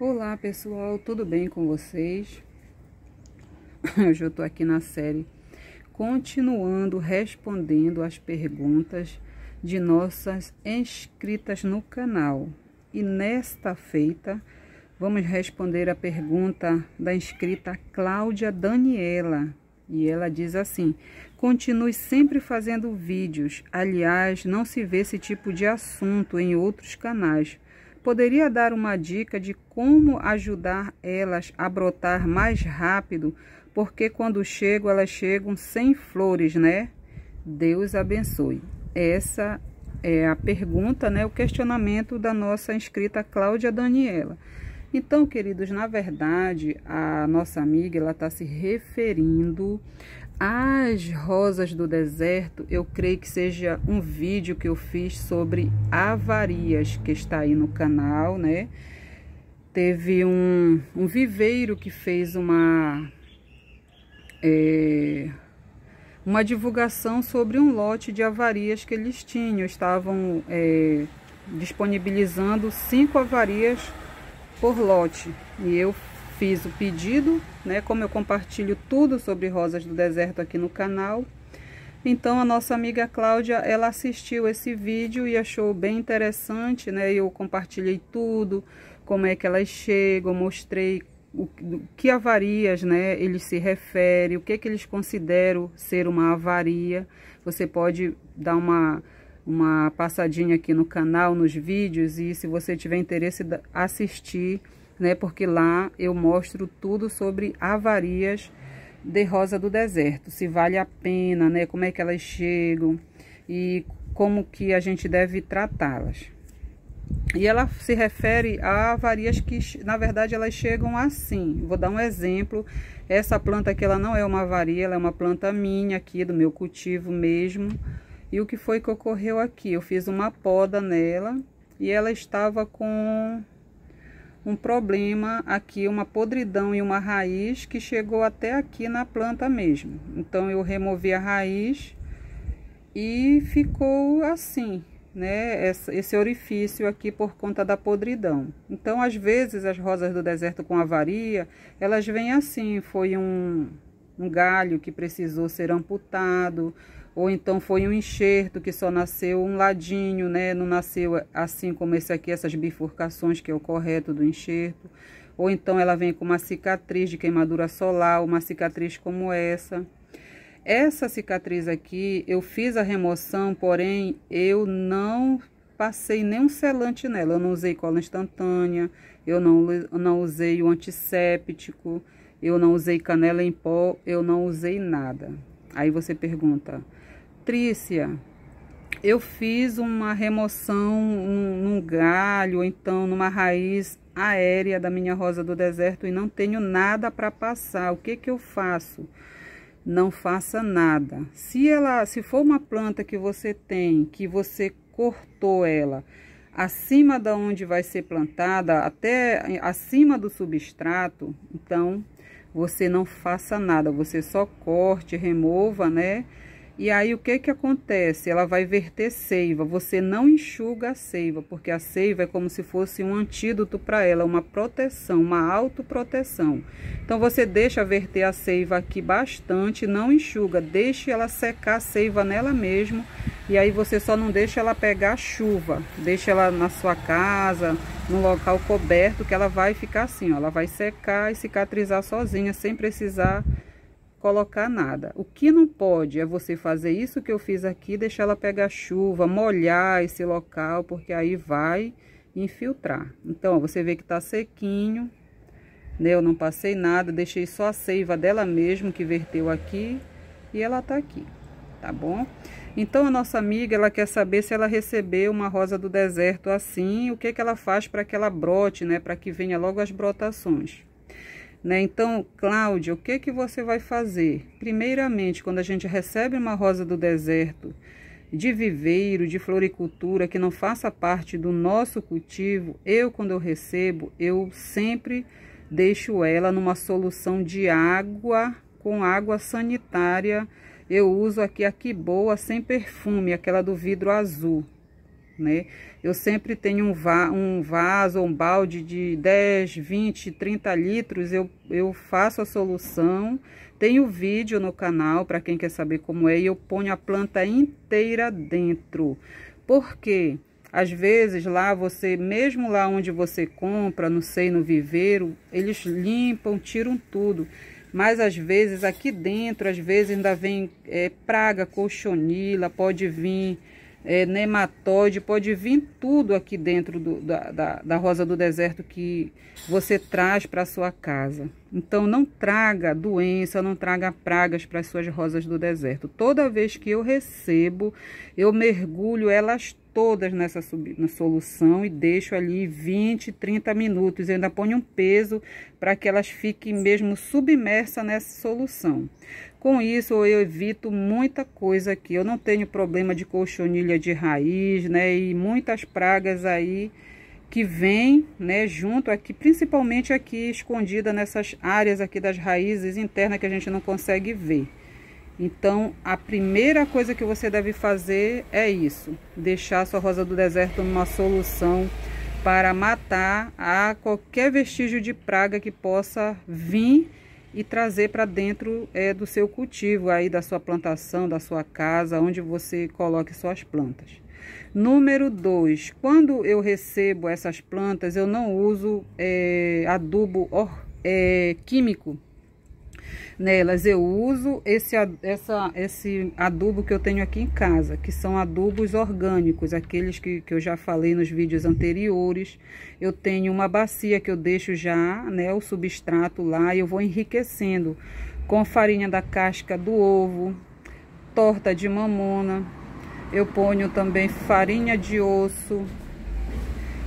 Olá pessoal, tudo bem com vocês? Hoje eu tô aqui na série continuando respondendo as perguntas de nossas inscritas no canal. E nesta feita vamos responder a pergunta da inscrita Cláudia Daniela. E ela diz assim: continue sempre fazendo vídeos, aliás, não se vê esse tipo de assunto em outros canais. Poderia dar uma dica de como ajudar elas a brotar mais rápido, porque quando chegam, elas chegam sem flores, né? Deus abençoe. Essa é a pergunta, né? O questionamento da nossa inscrita Cláudia Daniela. Então, queridos, na verdade, a nossa amiga, ela está se referindo às rosas do deserto. Eu creio que seja um vídeo que eu fiz sobre avarias, que está aí no canal, né? Teve um viveiro que fez uma divulgação sobre um lote de avarias que eles tinham. Estavam disponibilizando 5 avarias por lote, e eu fiz o pedido, né? Como eu compartilho tudo sobre rosas do deserto aqui no canal, então a nossa amiga Cláudia, ela assistiu esse vídeo e achou bem interessante, né? Eu compartilhei tudo, como é que elas chegam, mostrei o que avarias, né, eles se referem, o que eles consideram ser uma avaria. Você pode dar uma passadinha aqui no canal, nos vídeos, e se você tiver interesse, assistir, né? Porque lá eu mostro tudo sobre avarias de rosa do deserto, se vale a pena, né? Como é que elas chegam e como que a gente deve tratá-las. E ela se refere a avarias que, na verdade, elas chegam assim. Vou dar um exemplo. Essa planta aqui, ela não é uma avaria, ela é uma planta minha aqui, do meu cultivo mesmo. E o que foi que ocorreu aqui? Eu fiz uma poda nela e ela estava com um problema aqui, uma podridão e uma raiz que chegou até aqui na planta mesmo. Então eu removi a raiz e ficou assim, né? Esse orifício aqui por conta da podridão. Então, às vezes, as rosas do deserto com avaria, elas vêm assim, foi um galho que precisou ser amputado, ou então foi um enxerto que só nasceu um ladinho, né? Não nasceu assim como esse aqui, essas bifurcações, que é o correto do enxerto. Ou então ela vem com uma cicatriz de queimadura solar, uma cicatriz como essa. Essa cicatriz aqui, eu fiz a remoção, porém eu não passei nenhum selante nela. Eu não usei cola instantânea, eu não usei o antisséptico, eu não usei canela em pó, eu não usei nada. Aí você pergunta: Trícia, eu fiz uma remoção num galho, ou então numa raiz aérea da minha rosa do deserto e não tenho nada para passar, o que eu faço? Não faça nada. Se for uma planta que você tem, que você cortou ela acima da onde vai ser plantada, até acima do substrato, então você não faça nada, você só corte, remova, né? E aí o que acontece? Ela vai verter seiva, você não enxuga a seiva, porque a seiva é como se fosse um antídoto para ela, uma proteção, uma autoproteção. Então você deixa verter a seiva aqui bastante, não enxuga, deixe ela secar a seiva nela mesmo, e aí você só não deixa ela pegar chuva, deixa ela na sua casa, num local coberto, que ela vai ficar assim, ó, ela vai secar e cicatrizar sozinha, sem precisar colocar nada. O que não pode é você fazer isso que eu fiz aqui, deixar ela pegar chuva, molhar esse local, porque aí vai infiltrar. Então, ó, você vê que tá sequinho, né? Eu não passei nada, deixei só a seiva dela mesmo que verteu aqui e ela tá aqui, tá bom? Então, a nossa amiga, ela quer saber se ela recebeu uma rosa do deserto assim, o que ela faz para que ela brote, né? Para que venha logo as brotações. Né? Então, Cláudia, o que você vai fazer? Primeiramente, quando a gente recebe uma rosa do deserto de viveiro, de floricultura, que não faça parte do nosso cultivo, quando eu recebo, eu sempre deixo ela numa solução de água, com água sanitária. Eu uso aqui a Que Boa sem perfume, aquela do vidro azul. né? Eu sempre tenho um vaso ou um balde de 10, 20, 30 litros, eu faço a solução. Tem o vídeo no canal para quem quer saber como é, e eu ponho a planta inteira dentro. Por quê? Às vezes lá mesmo lá onde você compra, não sei, no viveiro, eles limpam, tiram tudo. Mas às vezes aqui dentro, às vezes ainda vem praga, cochonila, pode vir nematóide, pode vir tudo aqui dentro da rosa do deserto que você traz para sua casa. Então não traga doença, não traga pragas para as suas rosas do deserto. Toda vez que eu recebo, eu mergulho elas todas na solução e deixo ali 20, 30 minutos. Eu ainda ponho um peso para que elas fiquem mesmo submersas nessa solução. Com isso eu evito muita coisa aqui. Eu não tenho problema de cochonilha de raiz, né? E muitas pragas aí que vêm, né, junto aqui, principalmente aqui escondida nessas áreas aqui das raízes internas que a gente não consegue ver. Então, a primeira coisa que você deve fazer é isso: deixar a sua rosa do deserto numa solução para matar qualquer vestígio de praga que possa vir e trazer para dentro do seu cultivo, aí da sua plantação, da sua casa, onde você coloque suas plantas. Número 2, quando eu recebo essas plantas, eu não uso adubo químico nelas. Eu uso esse adubo que eu tenho aqui em casa, que são adubos orgânicos, aqueles que eu já falei nos vídeos anteriores. Eu tenho uma bacia que eu deixo já, né, o substrato lá, e eu vou enriquecendo com farinha da casca do ovo, torta de mamona. Eu ponho também farinha de osso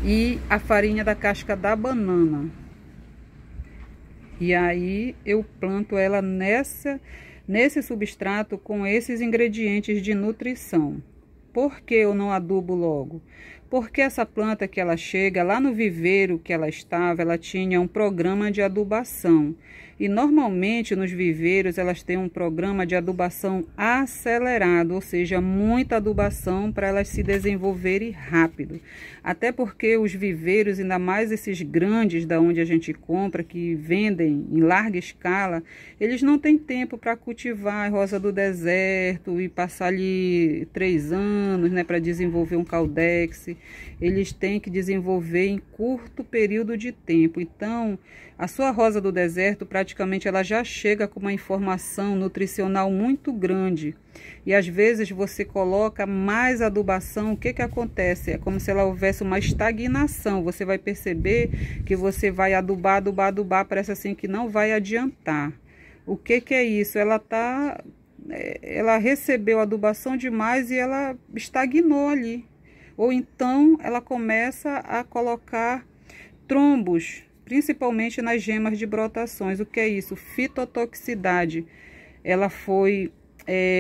e a farinha da casca da banana. E aí eu planto ela nesse substrato com esses ingredientes de nutrição. Por que eu não adubo logo? Porque essa planta que ela chega lá no viveiro que ela estava, ela tinha um programa de adubação. E normalmente nos viveiros elas têm um programa de adubação acelerado, ou seja, muita adubação para elas se desenvolverem rápido. Até porque os viveiros, ainda mais esses grandes da onde a gente compra, que vendem em larga escala, eles não têm tempo para cultivar a rosa do deserto e passar ali 3 anos, né, para desenvolver um caudex. Eles têm que desenvolver em curto período de tempo. Então, a sua rosa do deserto, praticamente, ela já chega com uma informação nutricional muito grande. E às vezes você coloca mais adubação, o que que acontece? É como se ela houvesse uma estagnação. Você vai perceber que você vai adubar, adubar, adubar, parece assim que não vai adiantar. O que que é isso? Ela recebeu adubação demais e ela estagnou ali. Ou então ela começa a colocar trombos, principalmente nas gemas de brotações. O que é isso? Fitotoxicidade. Ela foi...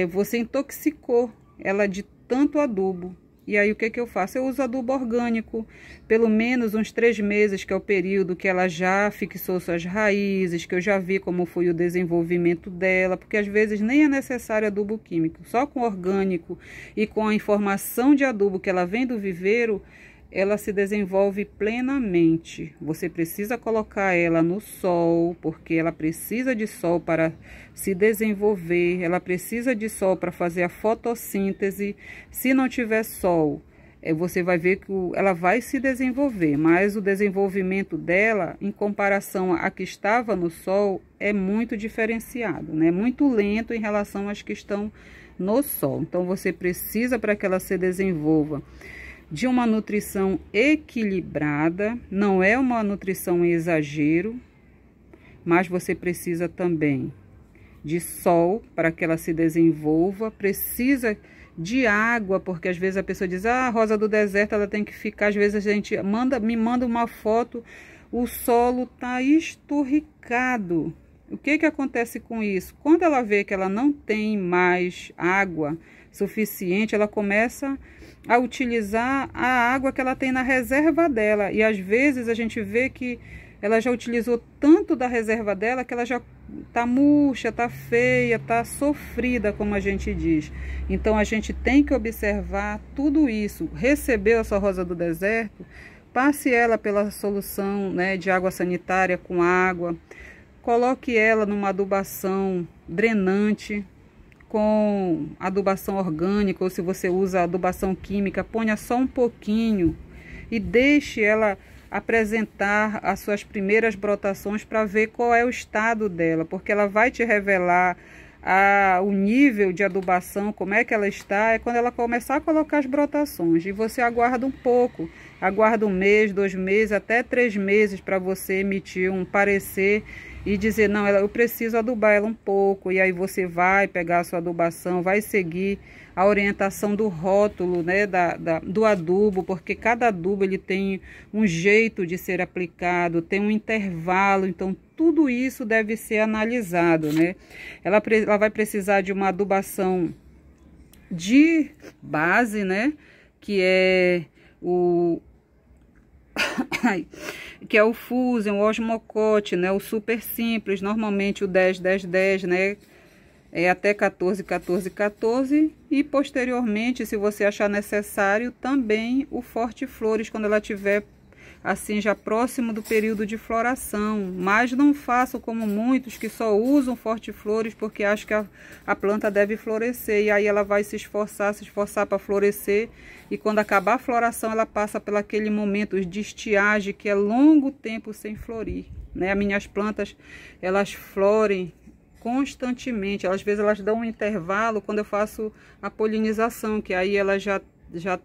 você intoxicou ela de tanto adubo. E aí o que que eu faço? Eu uso adubo orgânico, pelo menos uns 3 meses, que é o período que ela já fixou suas raízes, que eu já vi como foi o desenvolvimento dela, porque às vezes nem é necessário adubo químico. Só com orgânico e com a informação de adubo que ela vem do viveiro, ela se desenvolve plenamente. Você precisa colocar ela no sol, porque ela precisa de sol para se desenvolver, ela precisa de sol para fazer a fotossíntese. Se não tiver sol, você vai ver que ela vai se desenvolver, mas o desenvolvimento dela, em comparação a que estava no sol, é muito diferenciado, né? Muito lento em relação às que estão no sol. Então você precisa, para que ela se desenvolva, de uma nutrição equilibrada. Não é uma nutrição em exagero, mas você precisa também de sol para que ela se desenvolva, precisa de água, porque às vezes a pessoa diz: ah, a rosa do deserto ela tem que ficar, às vezes a gente me manda uma foto, o solo tá esturricado. O que que acontece com isso? Quando ela vê que ela não tem mais água suficiente, ela começa a utilizar a água que ela tem na reserva dela. E às vezes a gente vê que ela já utilizou tanto da reserva dela que ela já tá murcha, tá feia, tá sofrida, como a gente diz. Então a gente tem que observar tudo isso. Recebeu a sua rosa do deserto, passe ela pela solução, né, de água sanitária com água, coloque ela numa adubação drenante, com adubação orgânica, ou se você usa adubação química, ponha só um pouquinho e deixe ela apresentar as suas primeiras brotações para ver qual é o estado dela, porque ela vai te revelar o nível de adubação, como é que ela está, é quando ela começar a colocar as brotações. E você aguarda um pouco, aguarda 1 mês, 2 meses, até 3 meses para você emitir um parecer e dizer, não, eu preciso adubar ela um pouco. E aí você vai pegar a sua adubação, vai seguir a orientação do rótulo, né, do adubo, porque cada adubo ele tem um jeito de ser aplicado, tem um intervalo, então tudo isso deve ser analisado, né? Ela vai precisar de uma adubação de base, né, que é o que é o Fusion, o Osmocote, né, o super simples, normalmente o 10-10-10, né, é até 14-14-14, e posteriormente, se você achar necessário, também o Forte Flores, quando ela tiver assim já próximo do período de floração. Mas não façam como muitos que só usam Forte Flores porque acham que a planta deve florescer, e aí ela vai se esforçar para florescer, e quando acabar a floração ela passa pelo aquele momento de estiagem, que é longo tempo sem florir, né? As minhas plantas, elas florem constantemente, às vezes elas dão um intervalo quando eu faço a polinização, que aí elas já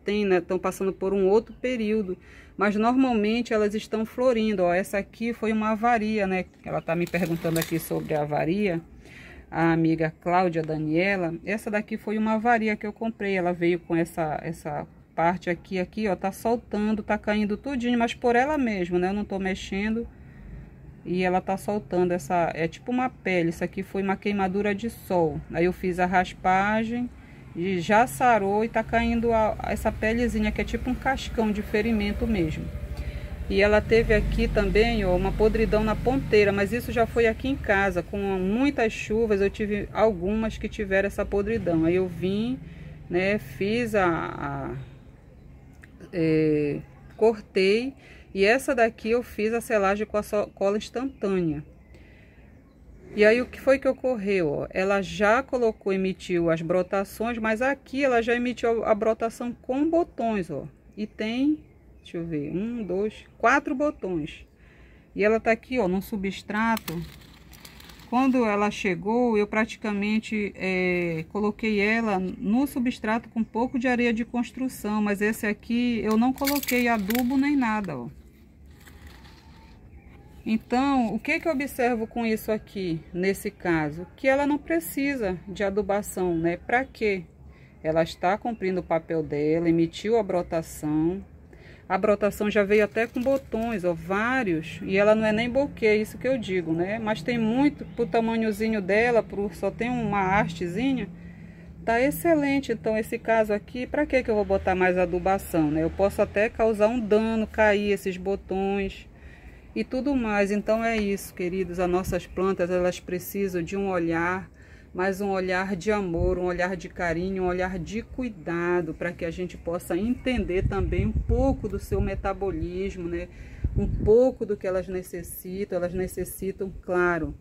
tem, né, estão passando por um outro período, mas normalmente elas estão florindo. Ó, essa aqui foi uma avaria, né? Ela tá me perguntando aqui sobre a avaria, a amiga Cláudia Daniela. Essa daqui foi uma avaria que eu comprei, ela veio com essa parte aqui, ó, tá soltando, tá caindo tudinho, mas por ela mesmo, né? Eu não tô mexendo. E ela tá soltando é tipo uma pele. Isso aqui foi uma queimadura de sol. Aí eu fiz a raspagem e já sarou e tá caindo essa pelezinha, que é tipo um cascão de ferimento mesmo. E ela teve aqui também, ó, uma podridão na ponteira, mas isso já foi aqui em casa. Com muitas chuvas eu tive algumas que tiveram essa podridão. Aí eu vim, né, fiz cortei. E essa daqui eu fiz a selagem com a cola instantânea. E aí o que foi que ocorreu? Ó? Ela já emitiu as brotações, mas aqui ela já emitiu a brotação com botões, ó. E tem, deixa eu ver, 1, 2, 4 botões. E ela tá aqui, ó, num substrato. Quando ela chegou, eu praticamente coloquei ela no substrato com um pouco de areia de construção, mas esse aqui eu não coloquei adubo nem nada, ó. Então, o que eu observo com isso aqui, nesse caso? Que ela não precisa de adubação, né? Para quê? Ela está cumprindo o papel dela, emitiu a brotação. A brotação já veio até com botões, ó, vários. E ela não é nem buquê, isso que eu digo, né? Mas tem muito, pro tamanhozinho dela, só tem uma hastezinha, tá excelente. Então, esse caso aqui, para que eu vou botar mais adubação, né? Eu posso até causar um dano, cair esses botões e tudo mais. Então é isso, queridos, as nossas plantas, elas precisam de um olhar, mas um olhar de amor, um olhar de carinho, um olhar de cuidado, para que a gente possa entender também um pouco do seu metabolismo, né? Um pouco do que elas necessitam, claro,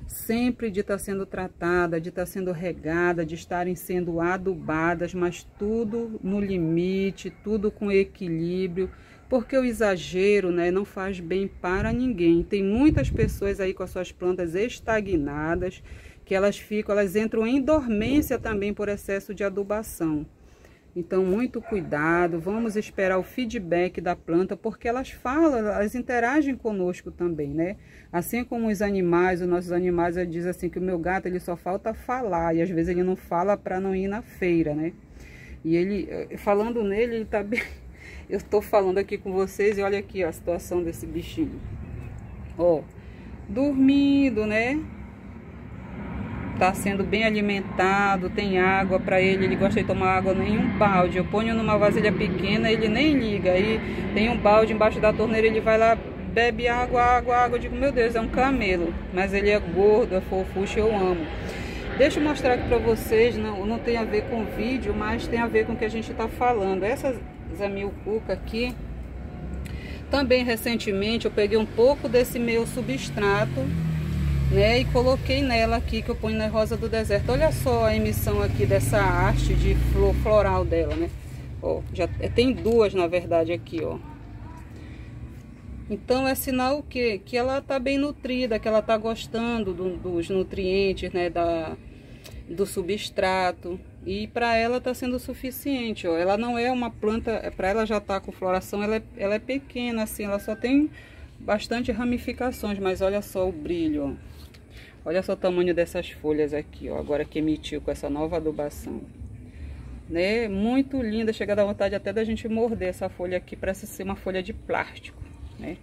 sempre de estar sendo tratada, de estar sendo regada, de estarem sendo adubadas, mas tudo no limite, tudo com equilíbrio, porque o exagero, né, não faz bem para ninguém. Tem muitas pessoas aí com as suas plantas estagnadas, que elas entram em dormência também por excesso de adubação. Então, muito cuidado, vamos esperar o feedback da planta, porque elas falam, elas interagem conosco também, né? Assim como os nossos animais, dizem assim que o meu gato, ele só falta falar, e às vezes ele não fala para não ir na feira, né? E ele, falando nele, ele tá bem... Eu tô falando aqui com vocês e olha aqui, ó, a situação desse bichinho. Ó, dormindo, né? Tá sendo bem alimentado, tem água para ele, ele gosta de tomar água em um balde. Eu ponho numa vasilha pequena, ele nem liga. Aí tem um balde embaixo da torneira, ele vai lá bebe água, água, água. Eu digo, meu Deus, é um camelo. Mas ele é gordo, é fofucho, eu amo. Deixa eu mostrar aqui pra vocês, não tem a ver com o vídeo, mas tem a ver com o que a gente tá falando. Essa zamioculca aqui, também recentemente eu peguei um pouco desse meu substrato, né, e coloquei nela aqui, que eu ponho na rosa do deserto. Olha só a emissão aqui dessa haste de flor floral dela, né? Ó, já tem duas na verdade aqui, ó. Então é sinal o quê? Que ela tá bem nutrida, que ela tá gostando dos nutrientes, né, do substrato. E para ela tá sendo suficiente, ó. Ela não é uma planta, para ela já tá com floração, ela é pequena assim, ela só tem bastante ramificações, mas olha só o brilho, ó. Olha só o tamanho dessas folhas aqui, ó, agora que emitiu com essa nova adubação. Né? Muito linda, chega a dar vontade até da gente morder essa folha aqui, parece ser uma folha de plástico, né?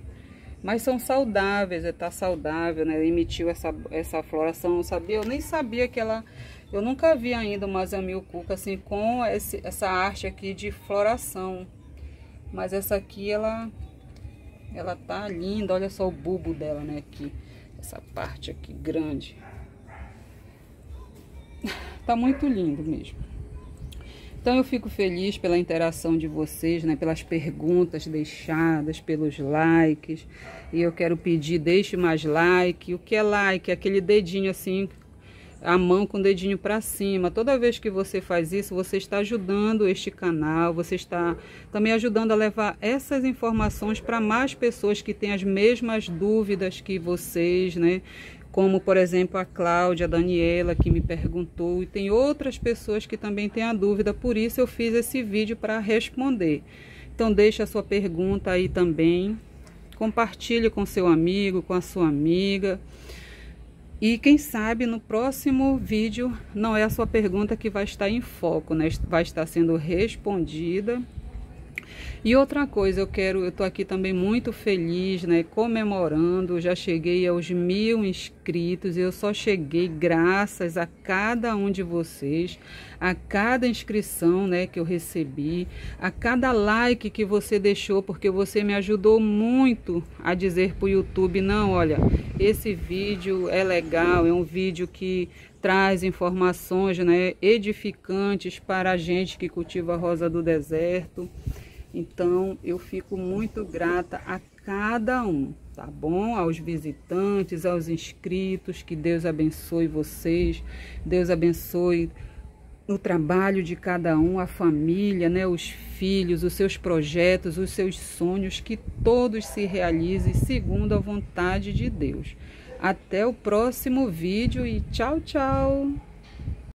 Mas são saudáveis, tá saudável, né? Emitiu essa floração, eu nem sabia que ela... Eu nunca vi ainda uma zamioculca assim com essa haste aqui de floração. Mas essa aqui, ela tá linda, olha só o bulbo dela, né, aqui. Essa parte aqui grande. Tá muito lindo mesmo. Então eu fico feliz pela interação de vocês, né, pelas perguntas deixadas, pelos likes. E eu quero pedir, deixe mais like. O que é like? Aquele dedinho assim, a mão com o dedinho para cima. Toda vez que você faz isso, você está ajudando este canal, você está também ajudando a levar essas informações para mais pessoas que têm as mesmas dúvidas que vocês, né? Como, por exemplo, a Cláudia, a Daniela, que me perguntou, e tem outras pessoas que também têm a dúvida, por isso eu fiz esse vídeo para responder. Então, deixa a sua pergunta aí também, compartilhe com seu amigo, com a sua amiga. E quem sabe no próximo vídeo não é a sua pergunta que vai estar em foco, né? Vai estar sendo respondida. E outra coisa, eu tô aqui também muito feliz, né? Comemorando, já cheguei aos 1000 inscritos. E eu só cheguei graças a cada um de vocês, a cada inscrição, né, que eu recebi, a cada like que você deixou, porque você me ajudou muito a dizer pro YouTube, não, olha, esse vídeo é legal, é um vídeo que traz informações, né, edificantes para a gente que cultiva a rosa do deserto. Então, eu fico muito grata a cada um, tá bom? Aos visitantes, aos inscritos, que Deus abençoe vocês, Deus abençoe o trabalho de cada um, a família, né? Os filhos, os seus projetos, os seus sonhos, que todos se realizem segundo a vontade de Deus. Até o próximo vídeo e tchau, tchau!